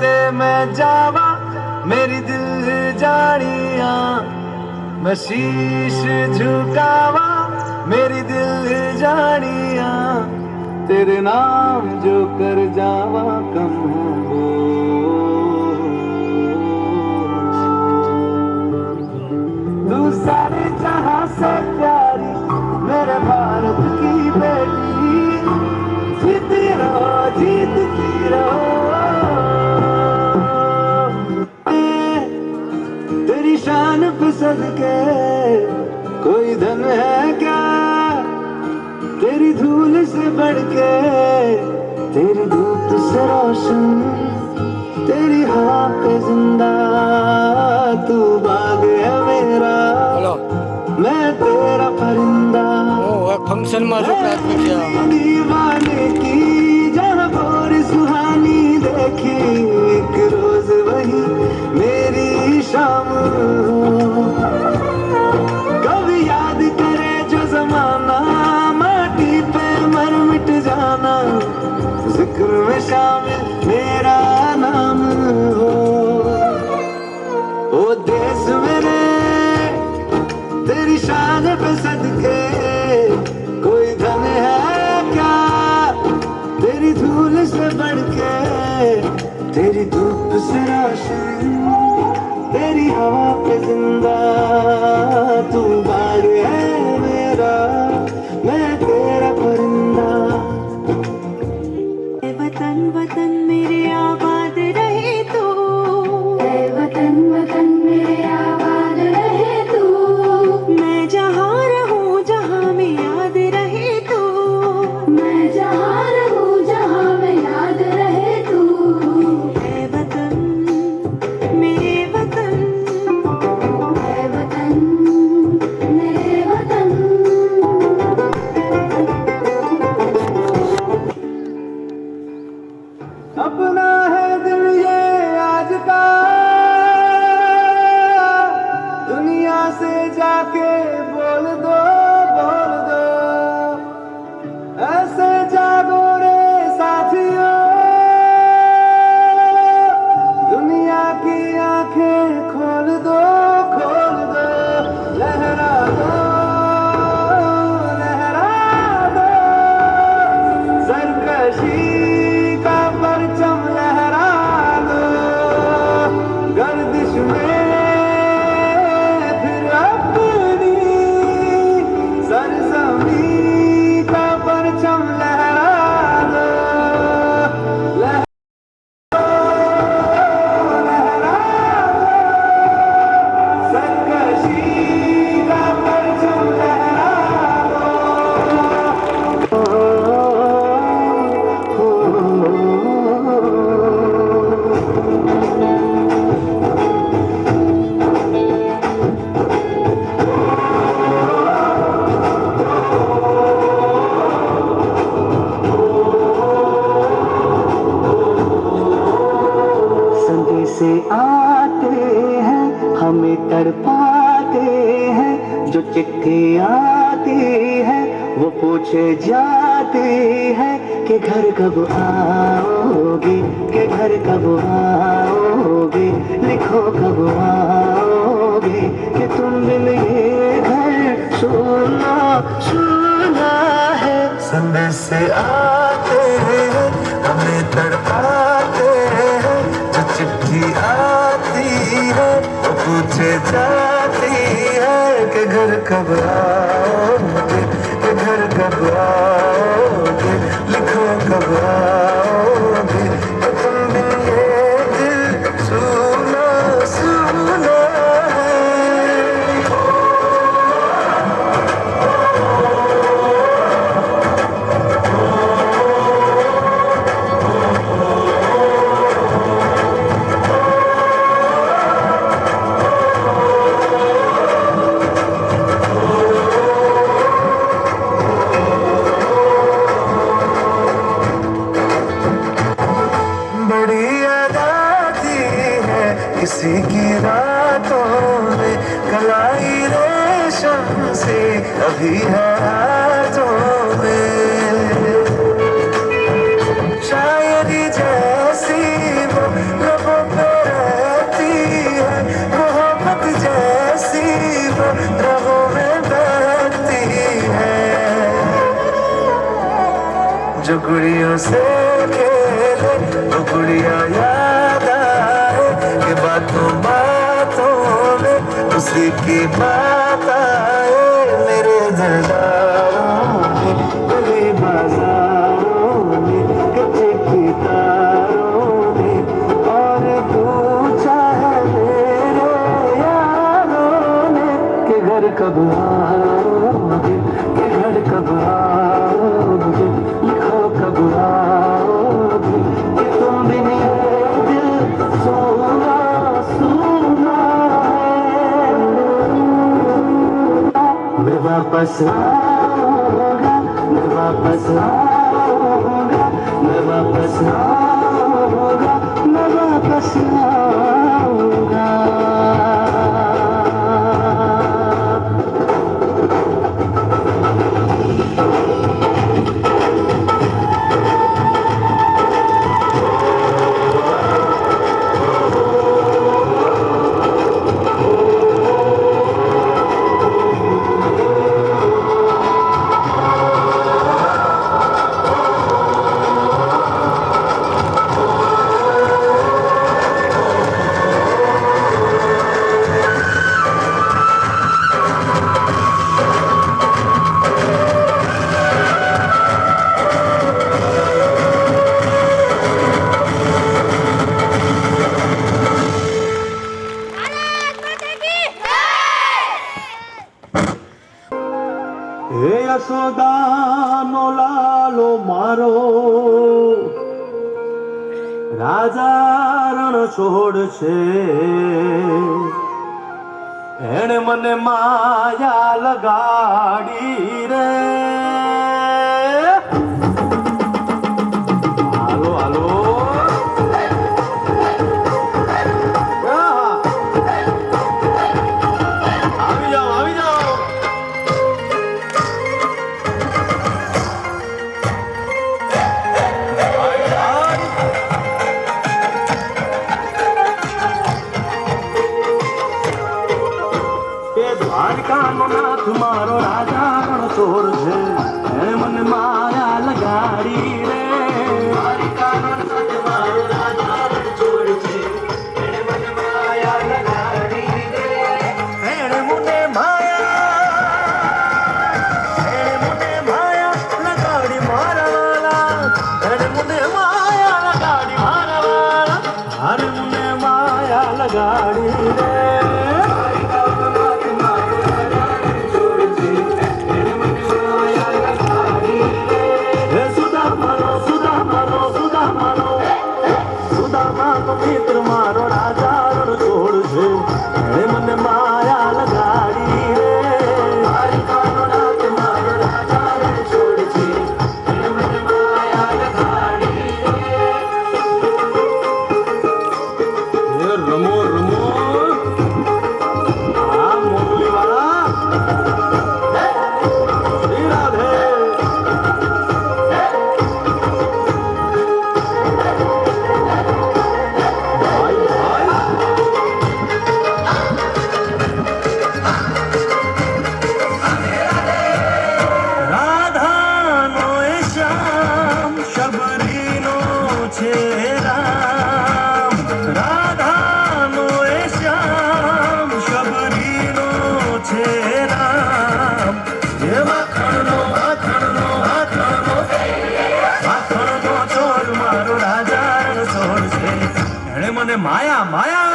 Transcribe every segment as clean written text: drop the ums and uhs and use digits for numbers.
ते मैं जावा मेरी दिल जानिया, मैं शीश झुकावा मेरी दिल जानिया, तेरे नाम जो कर जावा कम है वो। तू सारे जहां से प्यारी मेरे भारत की बेटी, जीती रहो जीतती रहो। तेरी शान पे सदके कोई धन है क्या, तेरी धूल से बढ़ के, तेरी धूप से रोशन, तेरी हवा पे जिंदा, तू बाग है मेरा, मैं तेरा परिंदा। फंक्शन में दीवाने की जहाँ और सुहानी देखी, एक रोज वही मेरी शाम हो। कभी याद करे जो जमाना, माटी पे मर मिट जाना, जिक्र में शामिल मेरा नाम हो। ओ देश मेरे तेरी शान पे सदके कोई धन है क्या, तेरी धूल से बढ़ के, तेरी धूप से रोशन, तेरी हवा पे जिंदा, तू बाग है मेरा, मैं तेरा परिंदा। वतन वतन मेरे आबाद रहे तू, वतन वतन मेरे आबाद रहे तू, मैं जहाँ रहूँ जहाँ में याद रहे तू, मैं जहाँ रहूँ जहाँ में याद रहे तू। है वतन मेरे वतन, है वतन मेरे वतन। अपना है दिल ये आज का, दुनिया से जाके बोल दो बोल दो, ऐसे जागो रे साथियों, दुनिया की आंखें खोल दो खोल दो, लहरा दो लहरा दो, सरकशी का परचम लहरा दो, गर्दिश में फिर अपनी सरजमी का परचम लहरा दो, लहरा दो, सरकशी का परचम लहरा से आते हैं हमें तड़पाते हैं, जो चिट्ठी आती है वो पूछे जाते हैं कि घर कब आओगे, कि घर कब आओगे, लिखो कब आओगे, कि तुम बिन ये घर सोना सोना है। संदेश से आते हैं हमें तड़पाते हैं, जो चिट्ठी आती है वो पूछे जाती है कि घर कब आओगे, कि घर कब आओगे, लिखो कब आओगे, कि तुम बिन ये दिल सुना सुना है। किसी की रातों में कलाई रेशम से अभी है हाथों में, शायरी जैसी वो की बात आए मेरे दिलदारों ने गली बाजारों में कच्चे की तारों ने और पूछा है मेरे यारों ने कि घर कब आओगे, कि घर कब आओगे, लिखो कब आओगे कि तुम भी नहीं दिल सोना सुना है। मैं वापस आऊंगा, मैं वापस आऊंगा, मैं वापस आऊंगा, मैं वापस आऊंगा। હે યશોદાનો લાલો મારો રાજા રણ છોડ છે એણે મને માયા લગાડી રે હાલો હાલો આવી જાઓ આવી જાઓ દ્વારકાનો નાથ મારો રાજા રણછોડ છે એણે મને માયા લગાડી રે દ્વારકાનો નાથ મારો રાજા રણછોડ છે એણે મને માયા લગાડી રે એણે મને માયા લગાડી મારા વાલા એણે મને માયા લગાડી મારા વાલા અરે મને માયા લગાડી રે મિત્ર મારો રાજા રણછોડ છે એણે મને માયા લગાડી રે દ્વારકાનો નાથ મારો રાજા રણછોડ છે એણે મને માયા લગાડી રે રમો રમો આ મોરલી વાળા શ્રી રાધે મને માયા માયા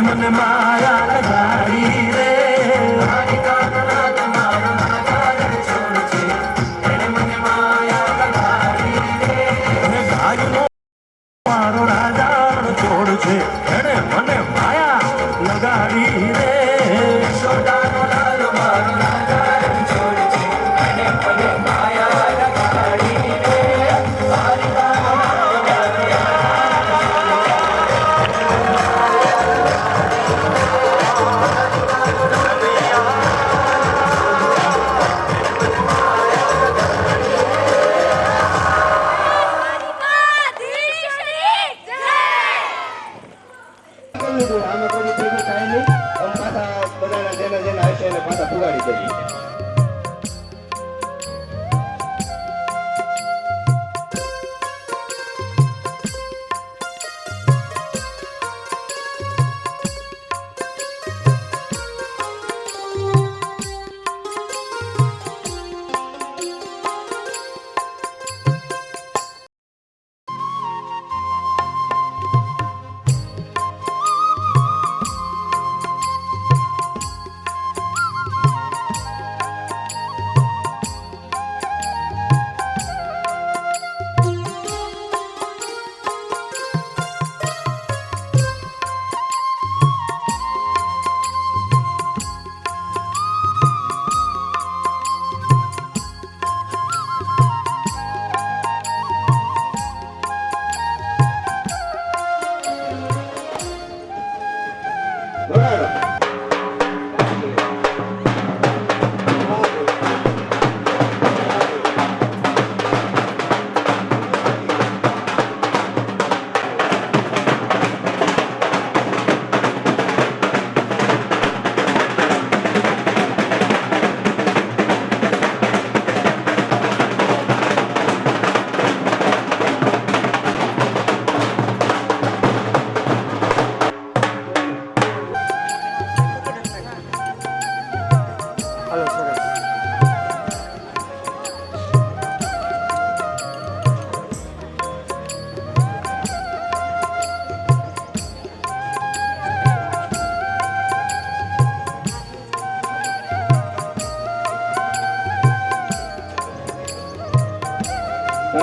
મને માયા લગાડી રે મારો રાજા રણછોડ છે એણે મને માયા લગાડી રે યશોદાનો લાલો મારો રાજા રણછોડ છે એણે મને માયા લગાડી રે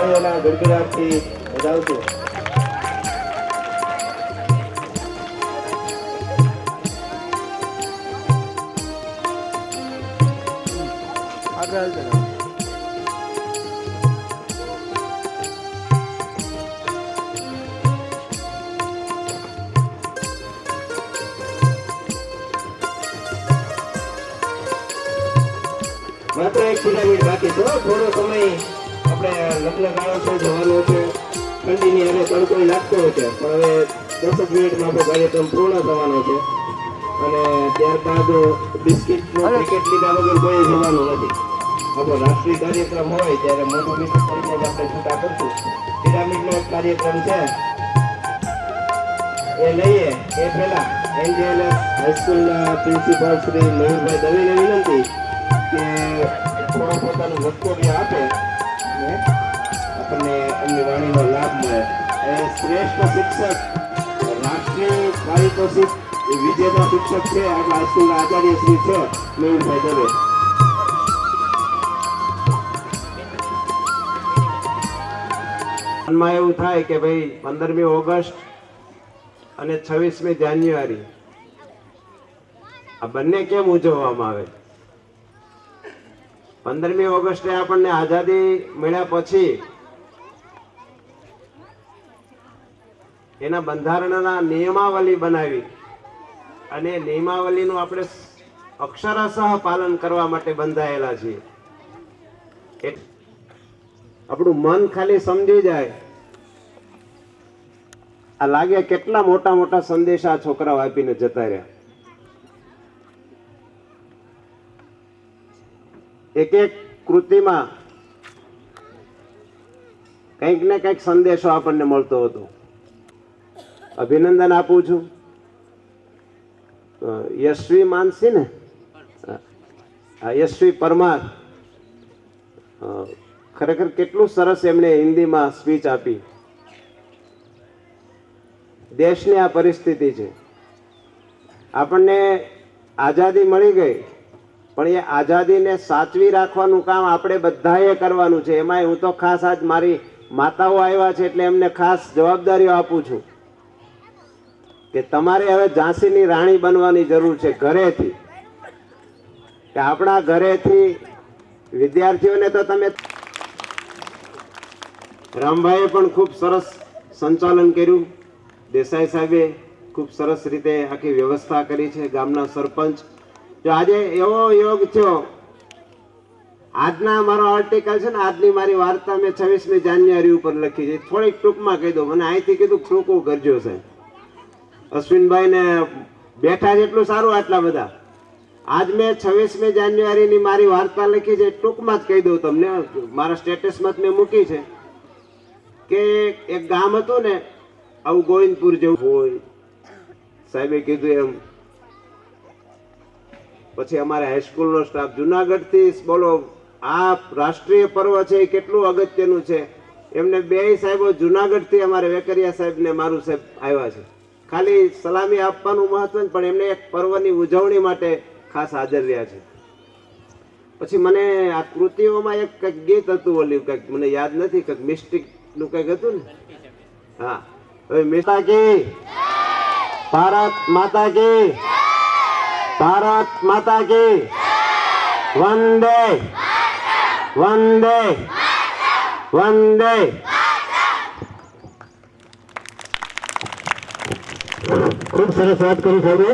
તાળીઓના ગડગડાટથી વધાવશું. માત્ર એક પિરામિડ બાકી છે. થોડો સમય આપણે લગ્ન ગાળો છે, જવાનું છે. ઠંડીની હવે તડકો લાગતો હોય છે, પણ હવે 10 મિનિટમાં આપણો કાર્યક્રમ પૂર્ણ થવાનો છે. અને ત્યારબાદ બિસ્કિટનો પેકેટ લીધા વગર કોઈ જવાનું નથી. આપણો રાષ્ટ્રીય કાર્યક્રમ હોય ત્યારે મોટું બિસ્કિટ કરીને જ આપણે છૂટા કરશું. પિરામિડનો એક કાર્યક્રમ છે એ લઈએ એ પહેલા એનજીએલએસ હાઈસ્કૂલના પ્રિન્સિપાલ શ્રી મયુરભાઈ દવેને વિનંતી કે થોડો પોતાનું વક્તવ્ય આપે અને આપણને એમની વાણીનો લાભ મળે. એ શ્રેષ્ઠ શિક્ષક, રાષ્ટ્રીય પારિતોષિક વિજેતા શિક્ષક છે આપણા હાઈસ્કૂલના આચાર્ય શ્રી છે મયુરભાઈ દવે. મનમાં એવું થાય કે ભાઈ 15મી ઓગસ્ટ અને 26મી જાન્યુઆરી આ બંને કેમ ઉજવવામાં આવે? 15મી ઓગસ્ટે આપણને આઝાદી મળ્યા પછી એના બંધારણના નિયમાવલી બનાવી અને નિયમાવલીનું આપણે અક્ષરશઃ પાલન કરવા માટે બંધાયેલા છીએ. આપણું મન ખાલી સમજી જાય આ લાગે કેટલા મોટા મોટા સંદેશા છોકરાઓ આપીને જતા રહ્યા. એક એક કૃતિમાં કંઈક ને કંઈક સંદેશો આપણને મળતો હતો. અભિનંદન આપું છું યશવી માનસી ને યશવી પરમાર, ખરેખર કેટલું સરસ એમણે હિન્દીમાં સ્પીચ આપી. દેશની આ પરિસ્થિતિ છે, આપણને આઝાદી મળી ગઈ પણ એ આઝાદીને સાચવી રાખવાનું કામ આપણે બધાએ કરવાનું છે. એમાંય હું તો ખાસ આજ મારી માતાઓ આવ્યા છે એટલે એમને ખાસ જવાબદારીઓ આપું છું કે તમારે હવે ઝાંસીની રાણી બનવાની જરૂર છે ઘરેથી. કે આપણા ઘરેથી વિદ્યાર્થીઓને તો તમે રામભાઈએ પણ ખૂબ સરસ સંચાલન કર્યું. દેસાઈ સાહેબે ખૂબ સરસ રીતે આખી વ્યવસ્થા કરી છે. ગામના સરપંચ, જો આજે એવો યોગ થયો, આજના મારો આર્ટિકલ છે ને, આજની મારી વાર્તા મેં 26મી જાન્યુઆરી ઉપર લખી છે. થોડીક ટૂંકમાં કહી દઉં, મને અહીંથી કીધું ટૂંકું કરજો સાહેબ. અશ્વિનભાઈ ને બેઠા જેટલું સારું આટલા બધા. આજ મેં 26મી જાન્યુઆરીની મારી વાર્તા લખી છે, ટૂંકમાં જ કહી દઉં તમને. મારા સ્ટેટસમાં મેં મૂકી છે કે એક ગામ હતું ને આવું ગોવિંદપુર જેવું હોય, સાહેબે કીધું એમ. પછી અમારે હાઈસ્કૂલનો સ્ટાફ જુનાગઢથી બોલો આ રાષ્ટ્રીય પર્વ છે એ કેટલું અગત્યનું છે. એમને બે સાહેબો જુનાગઢથી અમારે વેકરિયા સાહેબ ને મારું સાહેબ આવ્યા છે. ખાલી સલામી આપવાનું મહત્વ, પણ એમને એક પર્વની ઉજવણી માટે ખાસ હાજર રહ્યા છે. પછી મને આ કૃતિઓમાં એક કંઈક ગીત હતું, ઓલ્યું કંઈક મને યાદ નથી, કંઈક મિસ્ટિક નું કંઈક હતું ને. હા, હવે માતા કી ભારત માતા કી, ભારત માતા કી, વંદે વંદે વંદે. ખૂબ સરસ વાત કરી સાહેબે.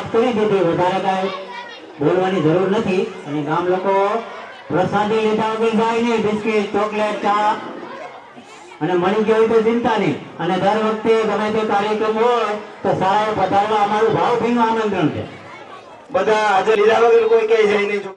વાત કરી દીધી, વધારે કાંઈ બોલવાની જરૂર નથી. અને ગામ લોકો પ્રસાદી લીધા વગર જાય નહીં. બિસ્કિટ, ચોકલેટ, ચા અને મળી ગયો હોય તો ચિંતા નહીં. અને દર વખતે ગમે તે કાર્યક્રમ હોય તો શાળાએ પધારવા અમારું ભાવભીનું આમંત્રણ છે. બધા હાજર લીધા વગર કોઈ ક્યાંય જાય નહીં.